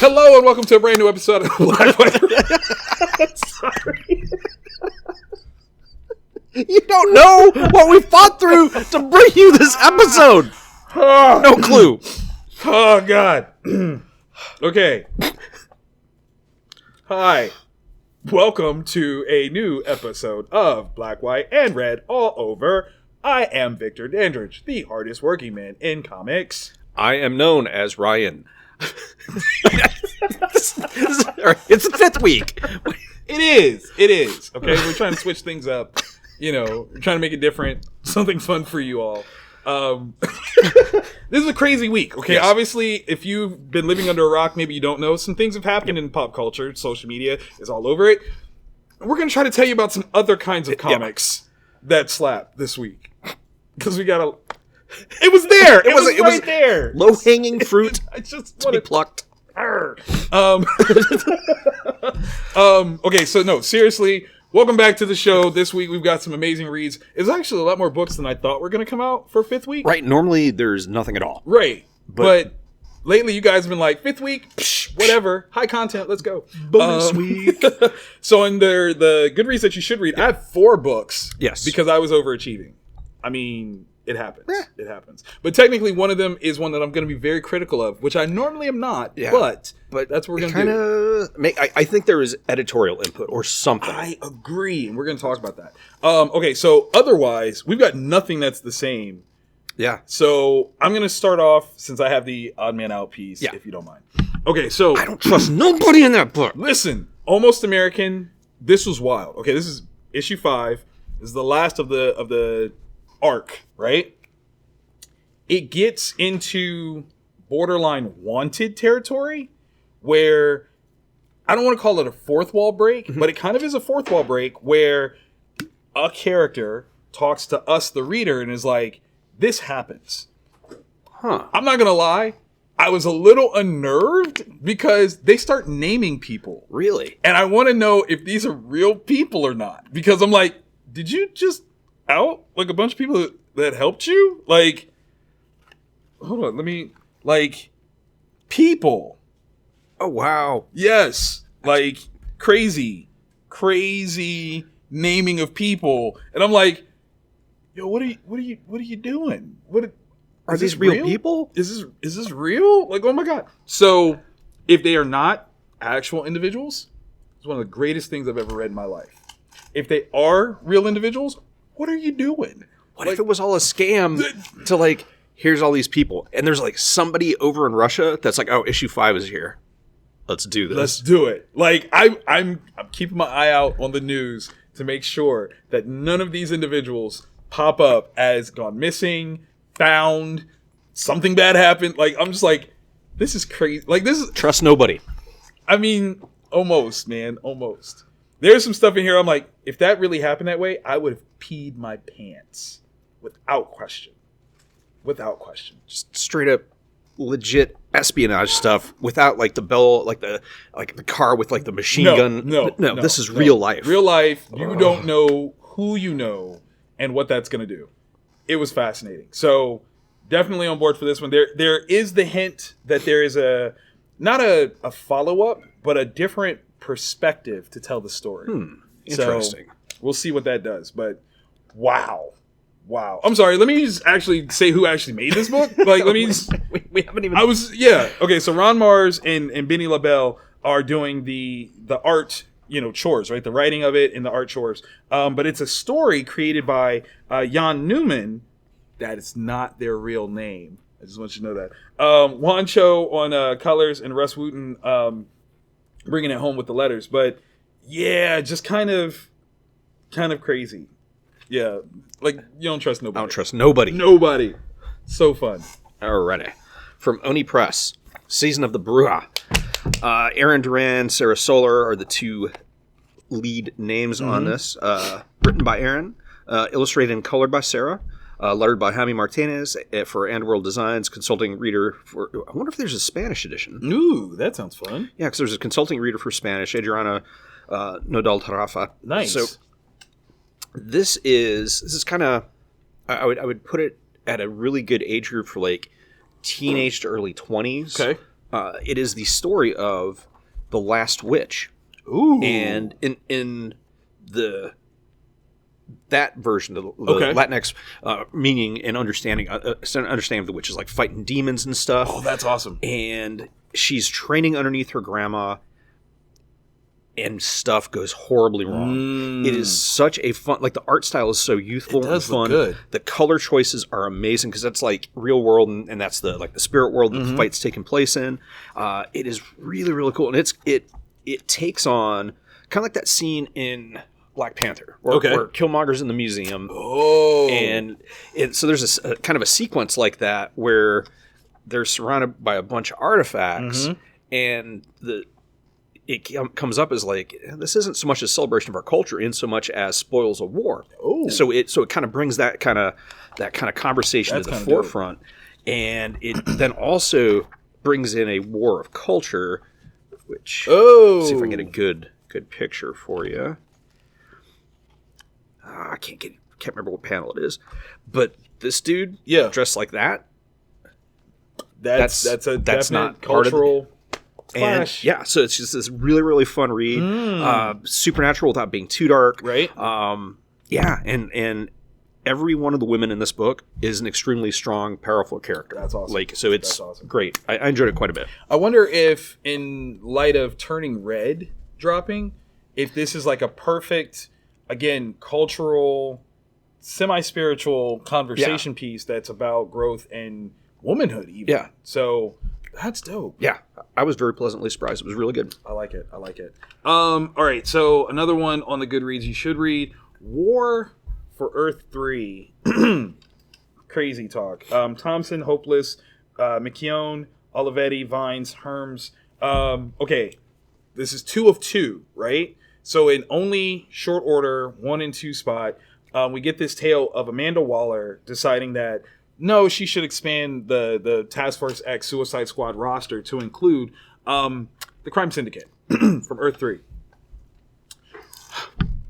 Hello and welcome to a brand new episode of Black White. Sorry. You don't know what we fought through to bring you this episode. No clue. Oh, God. Okay. Hi. Welcome to a new episode of Black, White, and Red all over. I am Victor Dandridge, the hardest working man in comics. I am known as Ryan. It's the fifth week. It is. Okay, we're trying to switch things up. You know, we're trying to make it different. Something fun for you all. This is a crazy week. Okay, yes. Obviously, if you've been living under a rock, maybe you don't know. Some things have happened in pop culture. Social media is all over it. We're going to try to tell you about some other kinds of comics that slap this week. Because we got to... It was there. It was right there. Low-hanging fruit I just to be plucked. Okay, so no, seriously, welcome back to the show. This week we've got some amazing reads. It's actually a lot more books than I thought were going to come out for fifth week. Right, normally there's nothing at all. Right, but lately you guys have been like, fifth week, whatever, high content, let's go. Bonus week. So in the good reads that you should read, I have 4 books. Yes. Because I was overachieving. I mean... It happens. Yeah. It happens. But technically, one of them is one that I'm going to be very critical of, which I normally am not. Yeah. But that's what we're going to do. I think there is editorial input or something. I agree, and we're going to talk about that. Okay, so otherwise, we've got nothing that's the same. Yeah. So I'm going to start off, since I have the Odd Man Out piece, if you don't mind. Okay, so... I don't trust nobody in that book. Listen, Almost American, this was wild. Okay, this is issue 5. This is the last of the arc, right? It gets into borderline wanted territory where I don't want to call it a fourth wall break, but it kind of is a fourth wall break where a character talks to us, the reader, and is like, this happens. I'm not going to lie. I was a little unnerved because they start naming people. Really? And I want to know if these are real people or not. Because I'm like, did you just out like a bunch of people that helped you? Like, hold on, let me, like, people. Oh, wow. Yes. Like, crazy naming of people. And I'm like, yo, what are you doing? Are these real people? Is this real? Like, oh my God. So if they are not actual individuals, it's one of the greatest things I've ever read in my life. If they are real individuals, what are you doing? What if it was all a scam to, like, here's all these people, and there's, like, somebody over in Russia that's like, oh, issue 5 is here. Let's do this. Let's do it. Like, I'm keeping my eye out on the news to make sure that none of these individuals pop up as gone missing, found, something bad happened. Like, I'm just like, this is crazy. Like, this is... Trust nobody. I mean, almost, man. Almost. There's some stuff in here I'm like, if that really happened that way, I would have peed my pants. Without question. Just straight up legit espionage stuff without, like, the bell, like the car with, like, the machine gun. No, this is real life. Real life. You don't know who you know and what that's going to do. It was fascinating. So definitely on board for this one. There is the hint that there is not a follow-up, but a different perspective to tell the story. Interesting. So we'll see what that does. But wow. I'm sorry. Let me just actually say who actually made this book. Like, let me just... we haven't even... Okay, so Ron Mars and Benny LaBelle are doing the art, chores, right? The writing of it and the art chores. But it's a story created by Jan Newman. That is not their real name. I just want you to know that. Juan Cho on colors and Russ Wooten bringing it home with the letters. But yeah, just kind of crazy. Yeah, like, you don't trust nobody. I don't trust nobody. Nobody. So fun. Alrighty. From Oni Press, Season of the Bruja. Aaron Duran, Sarah Solar are the 2 lead names on this. Written by Aaron, illustrated and colored by Sarah, lettered by Jaime Martinez for Andworld Designs, consulting reader for... I wonder if there's a Spanish edition. Ooh, that sounds fun. Yeah, because there's a consulting reader for Spanish, Adriana Nodal Tarafa. Nice. So this is kind of... I would put it at a really good age group for, like, teenage to early 20s. Okay. It is the story of the last witch. Ooh. And in that version, the Latinx meaning and understanding of the witch is like fighting demons and stuff. Oh, that's awesome. And she's training underneath her grandma, and stuff goes horribly wrong. It is such a fun, like the art style is so youthful and fun. Look good. The color choices are amazing because that's like real world, and that's the spirit world that the fight's taking place in. It is really, really cool, and it takes on kind of like that scene in Black Panther, where Killmonger's in the museum. Oh, and so there's a kind of a sequence like that where they're surrounded by a bunch of artifacts, and it comes up as like, this isn't so much a celebration of our culture in so much as spoils of war. Oh, so it kind of brings that kind of conversation to the forefront, and it then also brings in a war of culture, which let's see if I can get a good picture for you. I can't remember what panel it is, but this dude, dressed like that. That's not cultural clash. And so it's just this really, really fun read. Supernatural without being too dark, right? And every one of the women in this book is an extremely strong, powerful character. That's awesome. It's awesome. Great. I enjoyed it quite a bit. I wonder if, in light of Turning Red dropping, if this is like a perfect, again, cultural, semi-spiritual conversation piece that's about growth and womanhood even. Yeah. So that's dope. Yeah. I was very pleasantly surprised. It was really good. I like it. All right. So another one on the Goodreads you should read, War for Earth 3. Crazy talk. Thompson, Hopeless, McKeown, Olivetti, Vines, Herms. Okay. This is 2 of 2, right? So in only short order, 1 and 2 spot, we get this tale of Amanda Waller deciding that no, she should expand the Task Force X Suicide Squad roster to include the Crime Syndicate from Earth 3.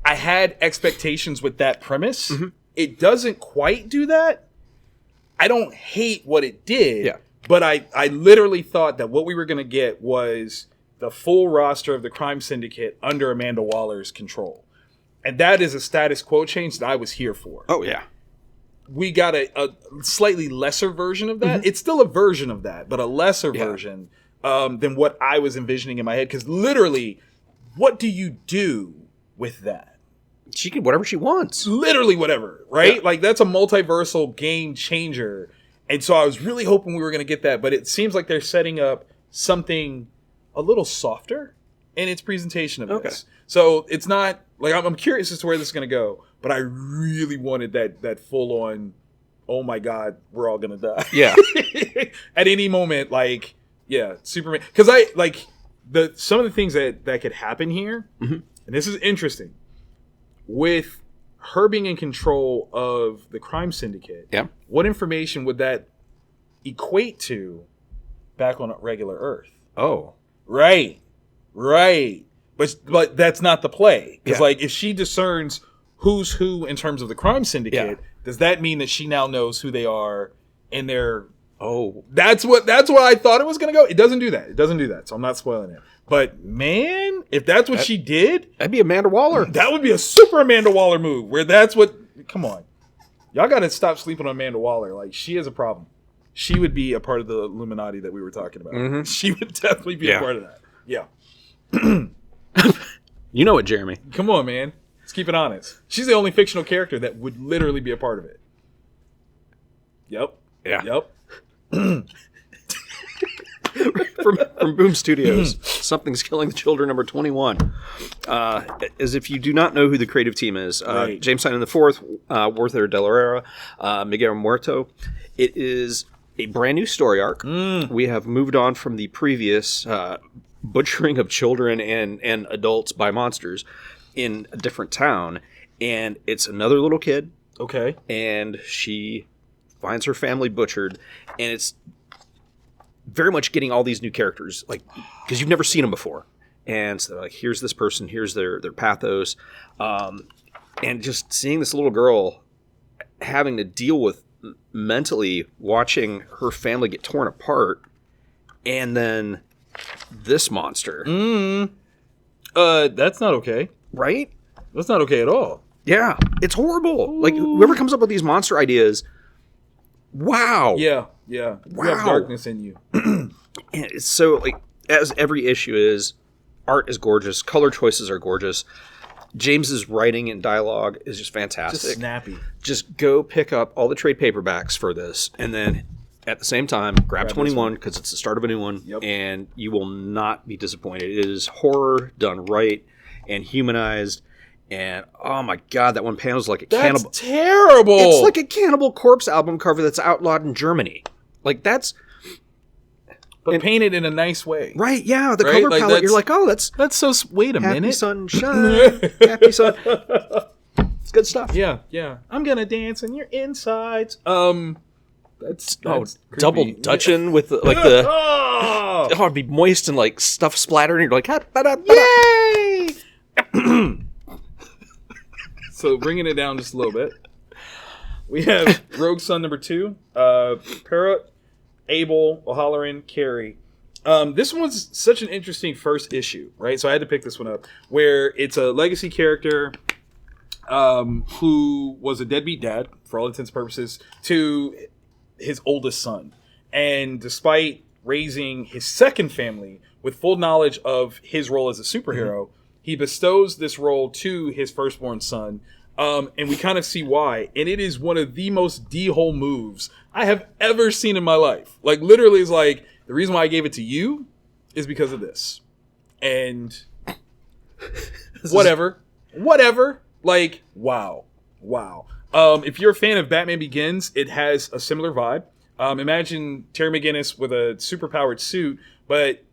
I had expectations with that premise. It doesn't quite do that. I don't hate what it did, but I literally thought that what we were going to get was the full roster of the Crime Syndicate under Amanda Waller's control. And that is a status quo change that I was here for. Oh, yeah. We got a slightly lesser version of that. It's still a version of that, but a lesser version than what I was envisioning in my head. Because literally, what do you do with that? She can whatever she wants. Literally whatever, right? Yeah. Like, that's a multiversal game changer. And so I was really hoping we were going to get that. But it seems like they're setting up something a little softer in its presentation of this. So it's not... Like, I'm curious as to where this is going to go. But I really wanted that full-on, oh my God, we're all going to die. Yeah. At any moment, like, Superman. Because some of the things that could happen here, and this is interesting, with her being in control of the Crime Syndicate, what information would that equate to back on regular Earth? Oh. Right. But that's not the play. Because, if she discerns who's who in terms of the Crime Syndicate, does that mean that she now knows who they are and they're... Oh. That's what I thought it was going to go. It doesn't do that. So I'm not spoiling it. But, man, if that's what she did... That'd be Amanda Waller. That would be a super Amanda Waller move, where that's what... Come on. Y'all got to stop sleeping on Amanda Waller. Like, she has a problem. She would be a part of the Illuminati that we were talking about. She would definitely be a part of that. Yeah. You know it, Jeremy. Come on, man. Let's keep it honest. She's the only fictional character that would literally be a part of it. Yep. Yeah. Yep. from Boom Studios, Something's Killing the Children, number 21. As if you do not know who the creative team is, James Simon IV, Werther Delarera, Miguel Muerto. It is a brand new story arc. We have moved on from the previous butchering of children and adults by monsters in a different town, and it's another little kid. Okay. And she finds her family butchered, and it's very much getting all these new characters, like, because you've never seen them before. And so, like, here's this person, here's their pathos, and just seeing this little girl having to deal with mentally watching her family get torn apart, And then this monster. That's not okay. Right? That's not okay at all. Yeah. It's horrible. Like, whoever comes up with these monster ideas, wow. Yeah. You have darkness in you. And it's so, like, as every issue is, art is gorgeous. Color choices are gorgeous. James's writing and dialogue is just fantastic. Just snappy. Just go pick up all the trade paperbacks for this, and then at the same time, grab 21 because it's the start of a new one, and you will not be disappointed. It is horror done right and humanized, and oh my god, that one panel is like a cannibal. That's terrible. It's like a Cannibal Corpse album cover that's outlawed in Germany. Like that's. But painted in a nice way. Right, yeah. The color palette, you're like, oh, that's so... Wait a happy minute. Sunshine. Happy sun. It's good stuff. Yeah. I'm gonna dance in your insides. That's double Dutchin with like the... Oh, it'd be moist and like stuff splattering. You're like, yay! So bringing it down just a little bit. We have Rogue Sun number 2. Parrot. Abel, O'Halloran, Carrie. This one's such an interesting first issue, right? So I had to pick this one up, where it's a legacy character who was a deadbeat dad, for all intents and purposes, to his oldest son. And despite raising his second family with full knowledge of his role as a superhero, he bestows this role to his firstborn son. And we kind of see why. And it is one of the most D-hole moves I have ever seen in my life. Like, literally, it's like, the reason why I gave it to you is because of this. And whatever. Like, wow. If you're a fan of Batman Begins, it has a similar vibe. Imagine Terry McGinnis with a superpowered suit, but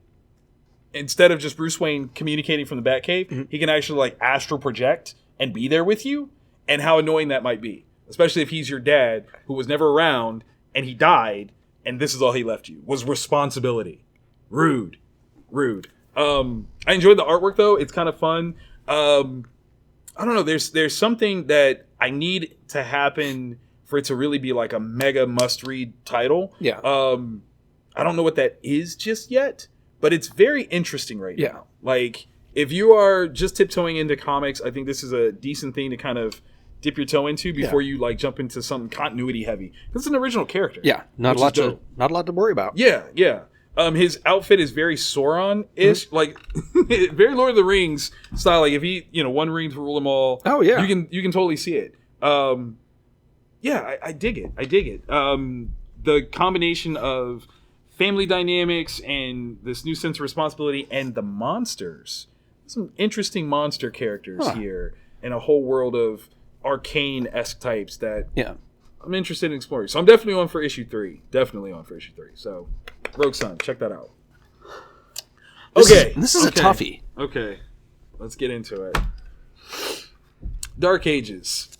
instead of just Bruce Wayne communicating from the Batcave, he can actually, like, astral project and be there with you, and how annoying that might be. Especially if he's your dad, who was never around, and he died, and this is all he left you, was responsibility. Rude. I enjoyed the artwork, though. It's kind of fun. I don't know, there's something that I need to happen for it to really be like a mega must-read title. Yeah. I don't know what that is just yet, but it's very interesting right now. Like, if you are just tiptoeing into comics, I think this is a decent thing to kind of dip your toe into before you like jump into something continuity heavy. This is an original character. Yeah, not a lot to worry about. Yeah. His outfit is very Sauron-ish, like very Lord of the Rings style. Like if he, one ring to rule them all. Oh yeah, you can totally see it. I dig it. The combination of family dynamics and this new sense of responsibility and the monsters. Some interesting monster characters here and a whole world of arcane-esque types that I'm interested in exploring. So I'm definitely on for issue 3. So Rogue Sun, check that out. This is a toughie. Okay, let's get into it. Dark Ages.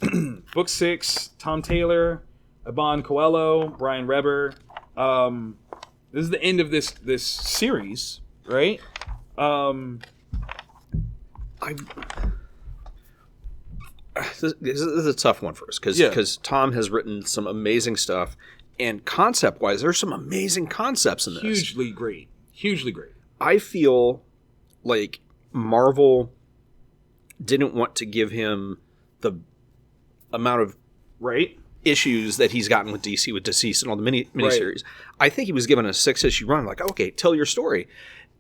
Book 6, Tom Taylor, Iban Coelho, Brian Reber. This is the end of this series, right? This is a tough one for us because Tom has written some amazing stuff, and concept-wise, there's some amazing concepts in this. Hugely great. I feel like Marvel didn't want to give him the amount of issues that he's gotten with DC, with Deceased and all the miniseries. I think he was given a 6-issue run, like, okay, tell your story,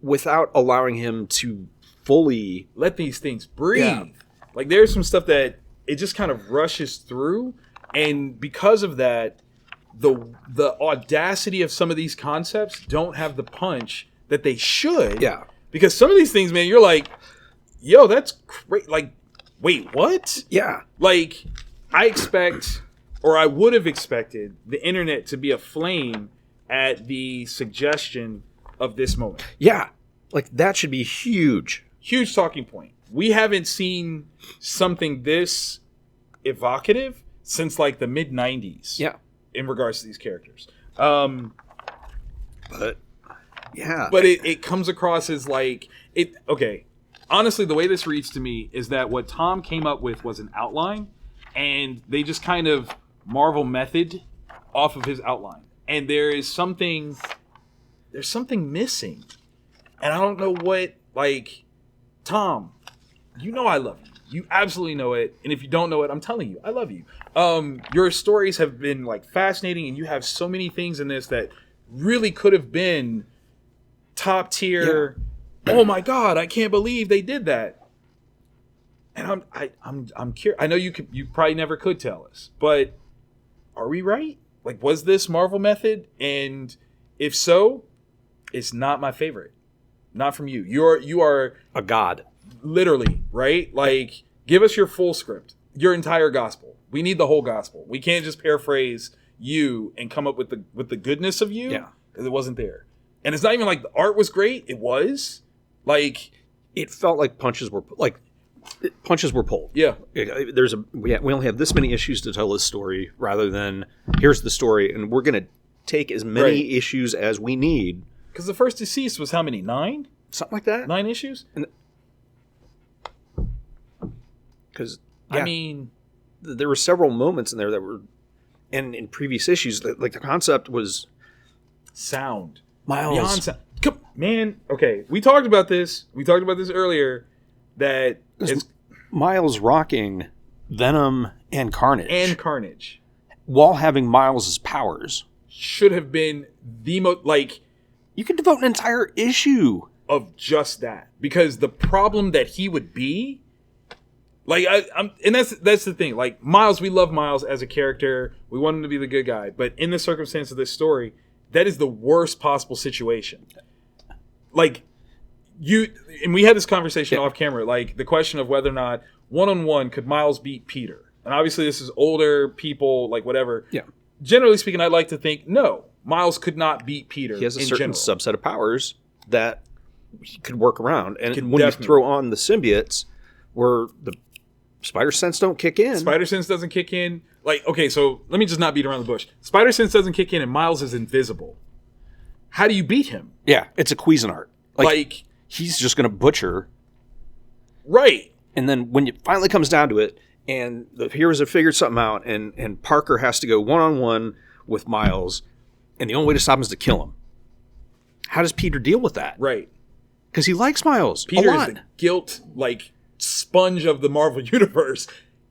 without allowing him to fully let these things breathe. Yeah. Like, there's some stuff that it just kind of rushes through, and because of that, the audacity of some of these concepts don't have the punch that they should. Yeah. Because some of these things, man, you're like, yo, that's great. Like, wait, what? Yeah. Like, I would have expected the internet to be aflame at the suggestion of this moment. Yeah. Like, that should be huge. Huge talking point. We haven't seen something this evocative since, like, the mid-90s. Yeah. In regards to these characters. But it comes across as, like... Okay. Honestly, the way this reads to me is that what Tom came up with was an outline, and they just kind of Marvel method off of his outline. And there is something there's something missing. And I don't know what, like, Tom, you know I love you. You absolutely know it. And if you don't know it, I'm telling you, I love you. Your stories have been, like, fascinating, and you have so many things in this that really could have been top tier. Yeah. Oh my God, I can't believe they did that. And I'm curious. I know you probably never could tell us, but are we right? Like, was this Marvel method? And if so, it's not my favorite. Not from you. You are a god. Literally, right? Like, give us your full script, your entire gospel. We need the whole gospel. We can't just paraphrase you and come up with the goodness of you. Yeah, because it wasn't there. And it's not even like the art was great. It was like it felt like punches were pulled. Yeah, we only have this many issues to tell this story, rather than here's the story, and we're gonna take as many issues as we need. Because the first Deceased was how many? 9? Something like that. 9 issues? Because, I mean, there were several moments in there that were, and in previous issues, like the concept was sound. Miles. Beyond sound. Man, okay. We talked about this earlier, that it's Miles rocking Venom and Carnage. While having Miles' powers. Should have been the most, like... You could devote an entire issue of just that, because the problem that he would be, like, and that's the thing. Like, Miles, we love Miles as a character. We want him to be the good guy, but in the circumstance of this story, that is the worst possible situation. Like, and we had this conversation off camera, like the question of whether or not one-on-one could Miles beat Peter. And obviously, this is older people, like whatever. Yeah. Generally speaking, I'd like to think no. Miles could not beat Peter. He has a in certain general. subset of powers that he could work around. And when you throw on the symbiotes, where the spider sense don't kick in. Spider sense doesn't kick in. Like, okay, so let me just not beat around the bush. Spider sense doesn't kick in and Miles is invisible. How do you beat him? Yeah, it's a Cuisinart. Like he's just going to butcher. Right. And then when it finally comes down to it, and the heroes have figured something out, and Parker has to go one-on-one with Miles, and the only way to stop him is to kill him. How does Peter deal with that? Right. Because he likes Miles Peter a lot. is the guilt, like, sponge of the Marvel Universe.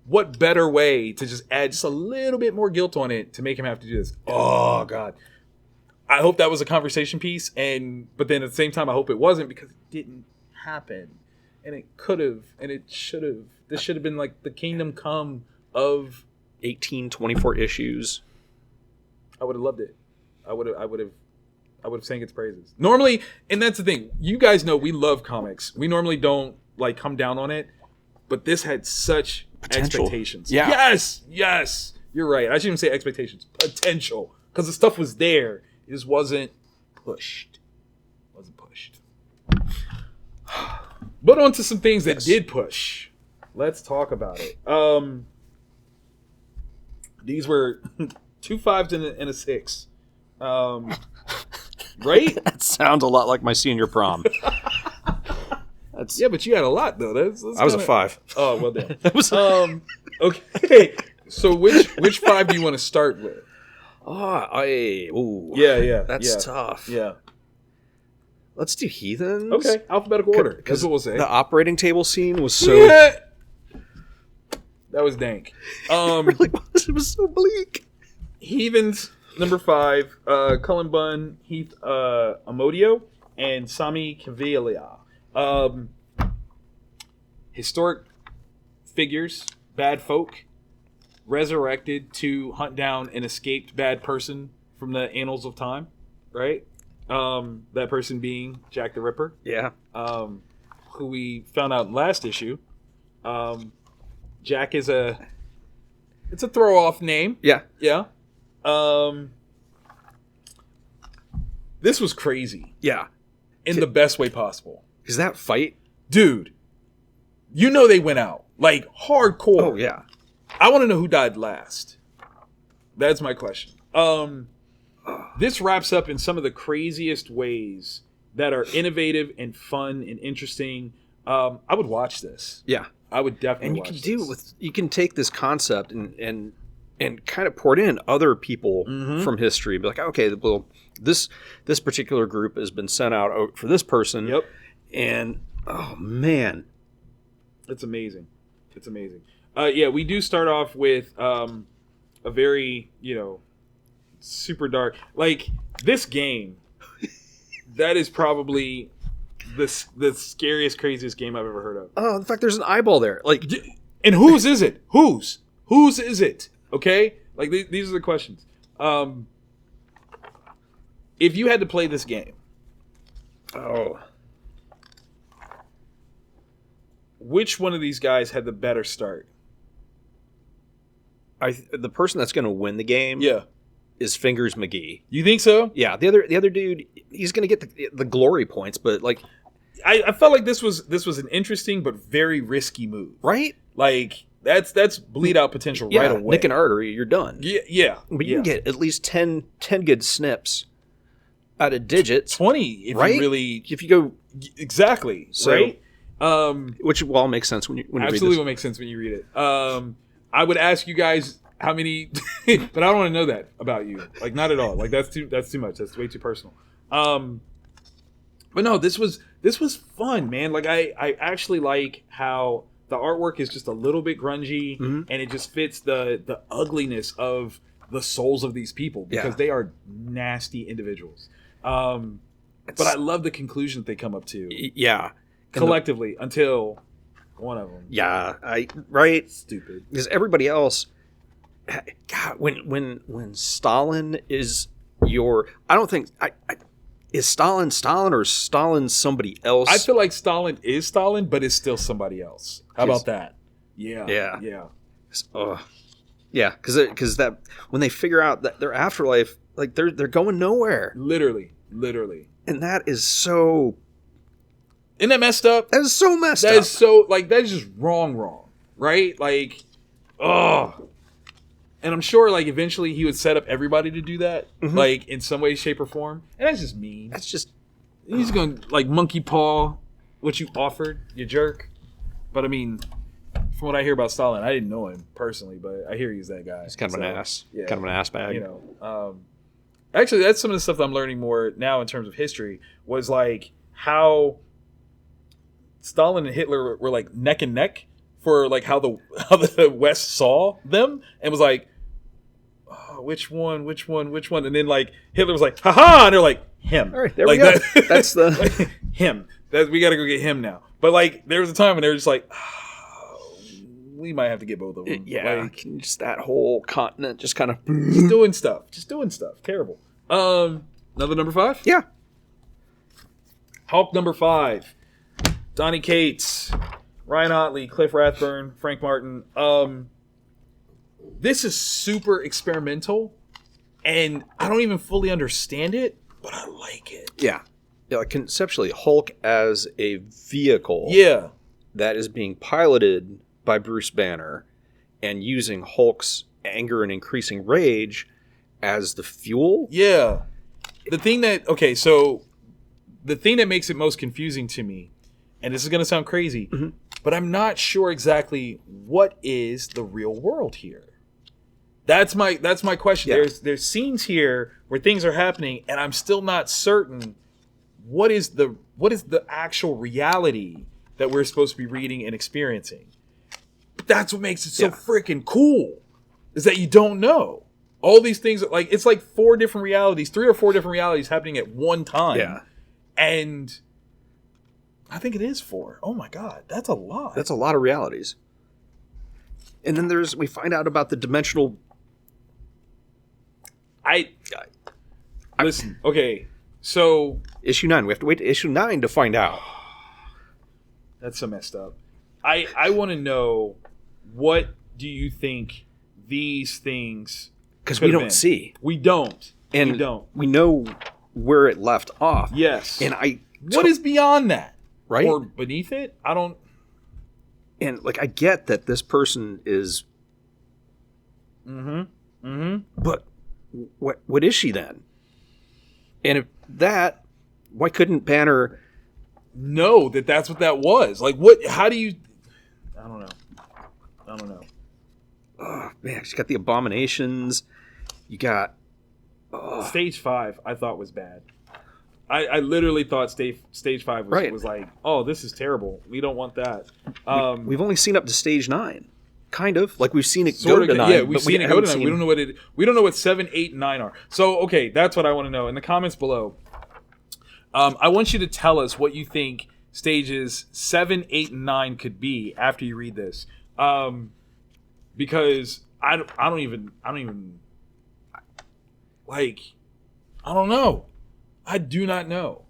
What better way to just add just a little bit more guilt on it to make him have to do this? Oh, God. I hope that was a conversation piece, but then at the same time, I hope it wasn't, because it didn't happen. And it could have, and it should have. This should have been like the Kingdom Come of 24 issues. I would have loved it. I would have sang its praises. Normally, and that's the thing. You guys know we love comics. We normally don't like come down on it, but this had such potential. Expectations. Yeah. Yes. You're right. I shouldn't even say expectations. Potential, because the stuff was there. It just wasn't pushed. But on to some things that did push. Let's talk about it. These were 2 5s and a 6. Right? That sounds a lot like my senior prom. Yeah, but you had a lot though. I was a 5. Oh, well done. That was okay. So which 5 do you want to start with? Yeah. That's tough. Yeah. Let's do Heathens. Okay, alphabetical order. That's what we'll say. The operating table scene was so... Yeah. That was dank. It was so bleak. Heathens, number 5. Cullen Bunn, Heath Amodio, and Sami Caviglia. Historic figures, bad folk, resurrected to hunt down an escaped bad person from the annals of time, right? That person being Jack the Ripper. Yeah. Who we found out in last issue. Jack is it's a throw-off name. Yeah. Yeah. This was crazy. Yeah. In the best way possible. Is that fight? Dude, you know they went out. Like, hardcore. Oh, yeah. I want to know who died last. That's my question. This wraps up in some of the craziest ways that are innovative and fun and interesting. I would watch this. Yeah. I would definitely watch this. You can take this concept and and kind of poured in other people from history. Be like, okay, well, this particular group has been sent out for this person. Yep. And oh man, it's amazing. It's amazing. Yeah, we do start off with a very, super dark. Like, this game, that is probably the scariest, craziest game I've ever heard of. Oh, in fact, there's an eyeball there. Like, and whose is it? Whose is it? Okay? Like, these are the questions. If you had to play this game, which one of these guys had the better start? The person that's going to win the game, is Fingers McGee. You think so? Yeah, the other dude, he's going to get the glory points, but like, I felt like this was an interesting but very risky move, right? Like, that's bleed out potential right away. Nick an artery, you're done. Yeah. But you can get at least 10 good snips out of digits. 20 if you really... If you go... Exactly, so, right? Which will all make sense when you read this. Absolutely will make sense when you read it. I would ask you guys how many... but I don't want to know that about you. Like, not at all. Like, that's too much. That's way too personal. But no, this was fun, man. Like, I actually like how... The artwork is just a little bit grungy, and it just fits the ugliness of the souls of these people because they are nasty individuals. But I love the conclusion that they come up to. Yeah. Collectively, until one of them. Yeah, right. Stupid. Because everybody else, God, when Stalin is your, I don't think is Stalin or Stalin somebody else? I feel like Stalin is Stalin, but is still somebody else. How about that? Yeah. Because that when they figure out that their afterlife, like they're going nowhere. Literally. And that is so. Isn't that messed up? That is so messed up. That is so, like, that is just wrong, right? Like, and I'm sure, like, eventually he would set up everybody to do that, like, in some way, shape, or form. And that's just mean. That's just... He's going to, like, monkey paw what you offered, you jerk. But, I mean, from what I hear about Stalin, I didn't know him personally, but I hear he's that guy. He's kind of an ass. Yeah, kind of an ass bag. Actually, that's some of the stuff that I'm learning more now in terms of history, was, like, how Stalin and Hitler were, like, neck and neck for, like, how the West saw them, and was like, which one? And then, like, Hitler was like, haha, and they're like, him. All right, there like, we go. That's the... like, him. We got to go get him now. But, like, there was a time when they were just like, we might have to get both of them. Yeah, like, just that whole continent just kind of... Just doing stuff. Terrible. Another number 5? Yeah. Hulk number 5. Donny Cates, Ryan Ottley, Cliff Rathburn, Frank Martin. This is super experimental, and I don't even fully understand it, but I like it. Yeah, like conceptually, Hulk as a vehicle. Yeah. That is being piloted by Bruce Banner and using Hulk's anger and increasing rage as the fuel. Yeah. The thing that makes it most confusing to me, and this is going to sound crazy, but I'm not sure exactly what is the real world here. That's my question. Yeah. There's scenes here where things are happening, and I'm still not certain what is the actual reality that we're supposed to be reading and experiencing. But that's what makes it so freaking cool, is that you don't know. All these things, like, it's like 3 or 4 different realities happening at one time. Yeah. And I think it is 4. Oh my God, that's a lot. That's a lot of realities. And then we find out about the dimensional. Listen, okay, so issue 9. We have to wait to issue 9 to find out. That's so messed up. I want to know, what do you think these things? Because we don't see. We don't. And we know where it left off. Yes. And what is beyond that? Right? Or beneath it? I don't. And, like, I get that this person is. But what is she then? And if that, why couldn't Banner know that that's what that was? Like, what? How do you? I don't know. oh man, you got the abominations. You got Stage 5. I thought was bad. I literally thought stage 5 was like, oh, this is terrible. We don't want that. We've only seen up to stage 9, kind of. Like we've seen it sort go of, to 9. yeah, we've seen it go to 9. We don't know we don't know what 7, 8, and 9 are. So okay, that's what I want to know in the comments below. I want you to tell us what you think stages 7, 8, and 9 could be after you read this, because I don't even like, I don't know. I do not know.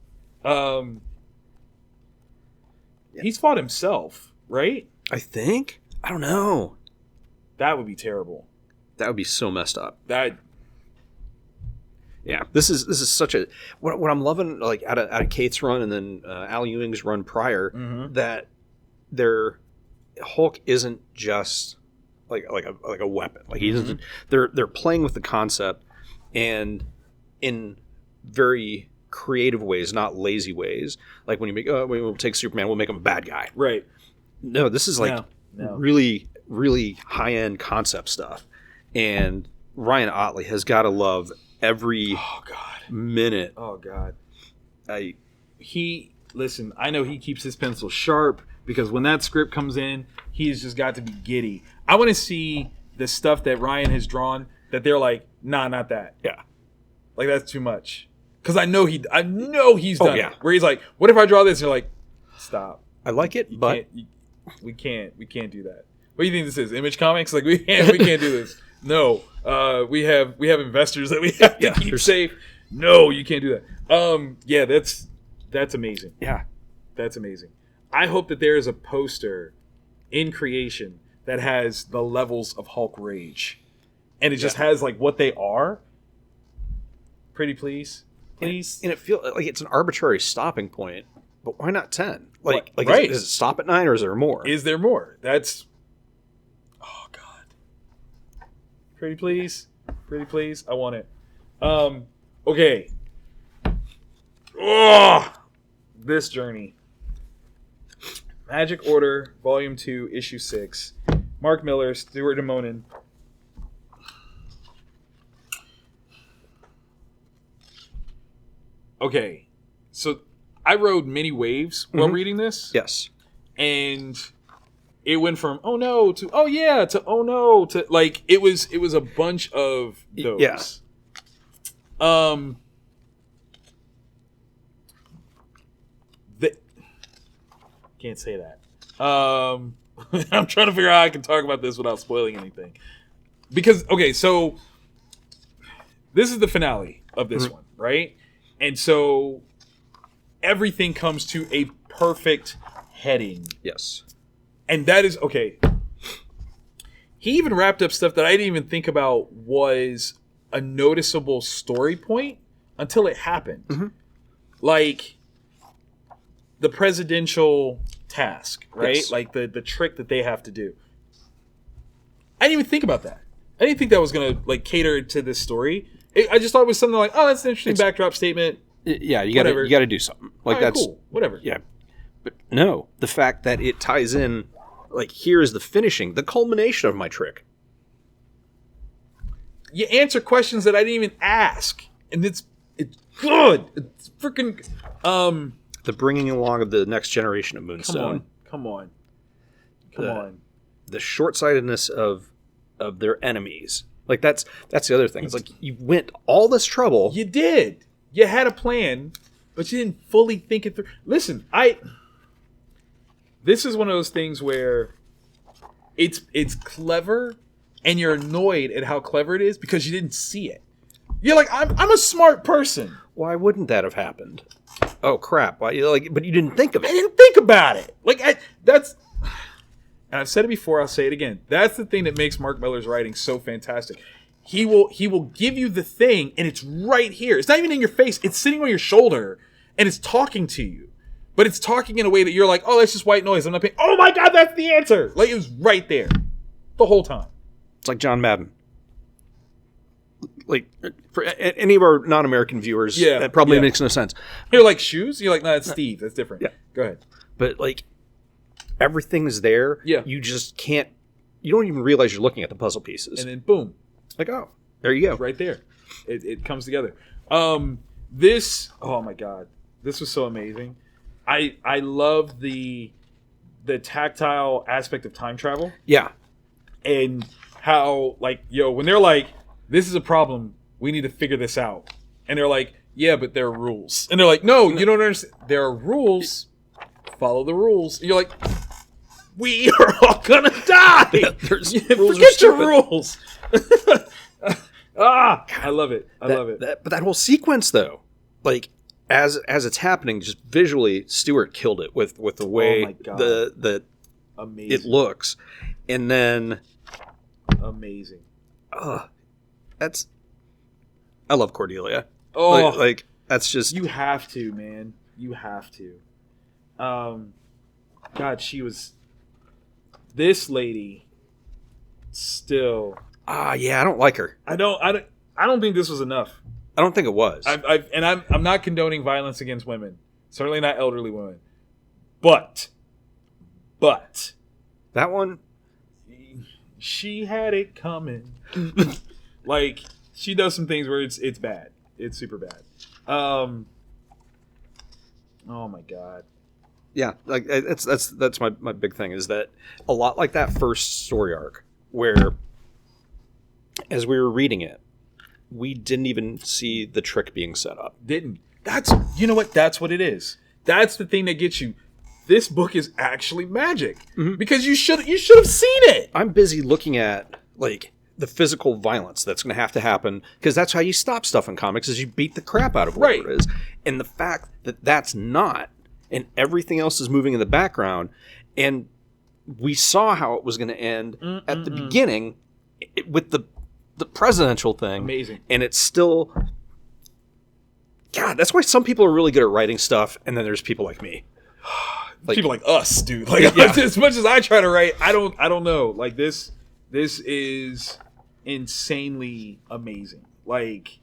He's fought himself, right? I think. I don't know. That would be terrible. That would be so messed up. That. Yeah, this is such a what I'm loving, like out of Kate's run and then Al Ewing's run prior, that their Hulk isn't just like a weapon. Like he doesn't. They're playing with the concept, and in very creative ways, not lazy ways. Like when you make, we'll take Superman, we'll make him a bad guy. Right. No, this is like really, really high end concept stuff, and Ryan Ottley has got to love every minute. Oh God. I know he keeps his pencil sharp, because when that script comes in, he's just got to be giddy. I want to see the stuff that Ryan has drawn that they're like, nah, not that. Yeah. Like that's too much. Because I know he's done it. Where he's like, what if I draw this? And you're like, stop. I like it, but we can't do that. What do you think this is? Image Comics? Like we can't do this. No. We have investors that we have to keep safe. No, you can't do that. Yeah, that's amazing. Yeah. That's amazing. I hope that there is a poster in creation that has the levels of Hulk rage. And it just has like what they are. Pretty please. Please. And it feels like it's an arbitrary stopping point, but why not 10? Like right. Does it stop at 9 or is there more? Is there more? That's, oh God. Pretty please. Pretty please. I want it. Okay. Oh, this journey. Magic Order, Volume 2, Issue 6. Mark Miller, Stuart Demonin. Okay, so I rode many waves while reading this. Yes. And it went from oh no to oh yeah to oh no to like it was a bunch of those. Yeah. Can't say that. I'm trying to figure out how I can talk about this without spoiling anything. Because okay, so this is the finale of this one, right? And so everything comes to a perfect heading. Yes. And that is, okay. He even wrapped up stuff that I didn't even think about was a noticeable story point until it happened. Like the presidential task, right? Yes. Like the trick that they have to do. I didn't even think about that. I didn't think that was going to like cater to this story. I just thought it was something like, oh, that's an interesting backdrop statement. Yeah, you got to do something. Like right, that's cool. Whatever. Yeah. But no, the fact that it ties in, like here is the finishing, the culmination of my trick. You answer questions that I didn't even ask, and it's good. It's freaking the bringing along of the next generation of Moonstone. Come on. The short-sightedness of their enemies. Like that's the other thing. It's like you went all this trouble. You did. You had a plan, but you didn't fully think it through. Listen, this is one of those things where it's clever, and you're annoyed at how clever it is because you didn't see it. You're like, I'm a smart person. Why wouldn't that have happened? Oh crap! Why, but you didn't think of it. I didn't think about it. That's. And I've said it before, I'll say it again. That's the thing that makes Mark Miller's writing so fantastic. He will give you the thing, and it's right here. It's not even in your face. It's sitting on your shoulder, and it's talking to you. But it's talking in a way that you're like, oh, that's just white noise. I'm not paying. Oh my God, that's the answer. Like, it was right there the whole time. It's like John Madden. Like, for any of our non-American viewers, that probably makes no sense. You're like, shoes? You're like, no, that's Steve. That's different. Yeah. Go ahead. But, like, everything's there. Yeah. You just can't you don't even realize you're looking at the puzzle pieces. And then boom. Like, oh, there you go. Right there. It comes together. This, oh my God, this was so amazing. I love the tactile aspect of time travel. Yeah. And how, like, when they're like, this is a problem, we need to figure this out. And they're like, yeah, but there are rules. And they're like, no, you don't understand. There are rules. Follow the rules. And you're like, we are all gonna die. Forget your rules. I love it. I love it. But that whole sequence, though, like as it's happening, just visually, Stewart killed it with the way the amazing. It looks, and then amazing. I love Cordelia. Oh, like that's just you have to, man. You have to. God, she was. This lady, still. Yeah, I don't like her. I don't think this was enough. I don't think it was. I'm not condoning violence against women. Certainly not elderly women. But that one, she had it coming. Like, she does some things where it's bad. It's super bad. Oh my God. Yeah, like that's my big thing is that a lot like that first story arc where as we were reading it, we didn't even see the trick being set up. That's what it is. That's the thing that gets you. This book is actually magic because you should have seen it. I'm busy looking at like the physical violence that's going to have to happen because that's how you stop stuff in comics is you beat the crap out of whatever it is. And the fact that that's not, and everything else is moving in the background, and we saw how it was going to end at the beginning with the presidential thing. Amazing. And it's still, God, that's why some people are really good at writing stuff, and then there's people like me. Like, people like us, dude. Like, as much as I try to write, I don't know. Like, this is insanely amazing. Like,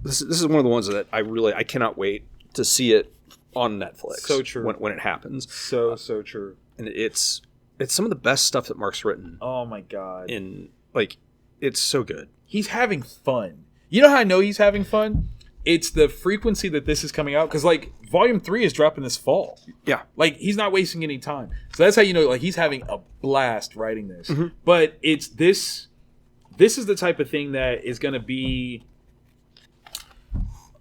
this is one of the ones that I cannot wait to see it on Netflix. So true. When it happens. So true. And it's some of the best stuff that Mark's written. Oh my God. And like, it's so good. He's having fun. You know how I know he's having fun? It's the frequency that this is coming out. Because, like, Volume 3 is dropping this fall. Yeah. Like, he's not wasting any time. So that's how you know, like, he's having a blast writing this. Mm-hmm. But it's this is the type of thing that is going to be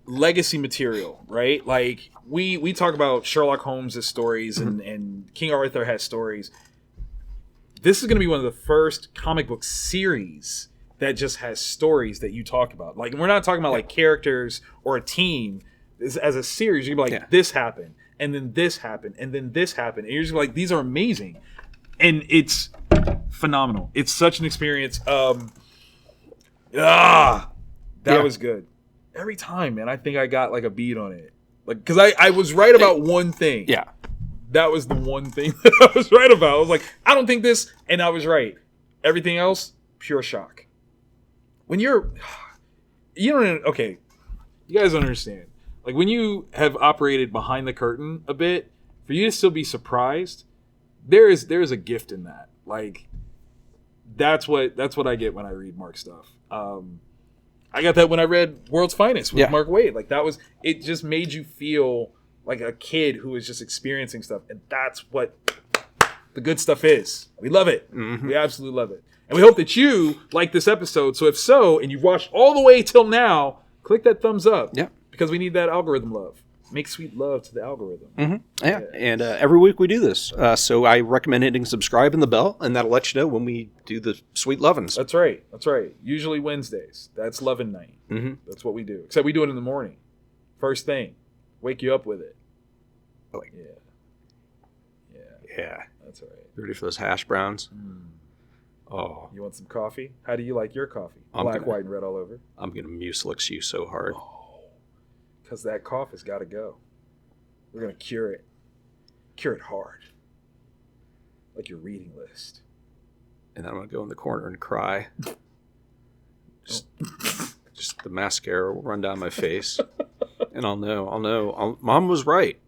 legacy material, right? Like, we talk about Sherlock Holmes' stories and King Arthur has stories. This is going to be one of the first comic book series that just has stories that you talk about. Like, we're not talking about like characters or a team. As a series, you're gonna be like, this happened, and then this happened, and then this happened. And you're just like, these are amazing. And it's phenomenal. It's such an experience. That was good. Every time, man, I think I got like a beat on it. Like, because I was right about one thing. Yeah. That was the one thing that I was right about. I was like, I don't think this, and I was right. Everything else, pure shock. When you guys don't understand. Like, when you have operated behind the curtain a bit, for you to still be surprised, there is a gift in that. Like, that's what I get when I read Mark stuff. I got that when I read World's Finest with Mark Waid. Like, it just made you feel like a kid who is just experiencing stuff, and that's what the good stuff is. We love it. Mm-hmm. We absolutely love it. And we hope that you like this episode. So if so, and you've watched all the way till now, click that thumbs up. Yeah. Because we need that algorithm love. Make sweet love to the algorithm. Mm-hmm. Yeah. And every week we do this. So I recommend hitting subscribe and the bell, and that'll let you know when we do the sweet lovin's. That's right. Usually Wednesdays. That's lovin' night. Mm-hmm. That's what we do. Except we do it in the morning. First thing. Wake you up with it. Like, yeah. That's all right. You ready for those hash browns? Oh. You want some coffee? How do you like your coffee? Black, white, and red all over? I'm going to mucilix you so hard. Because that cough has got to go. We're going to cure it. Cure it hard. Like your reading list. And then I'm going to go in the corner and cry. Just the mascara will run down my face. And I'll know. Mom was right.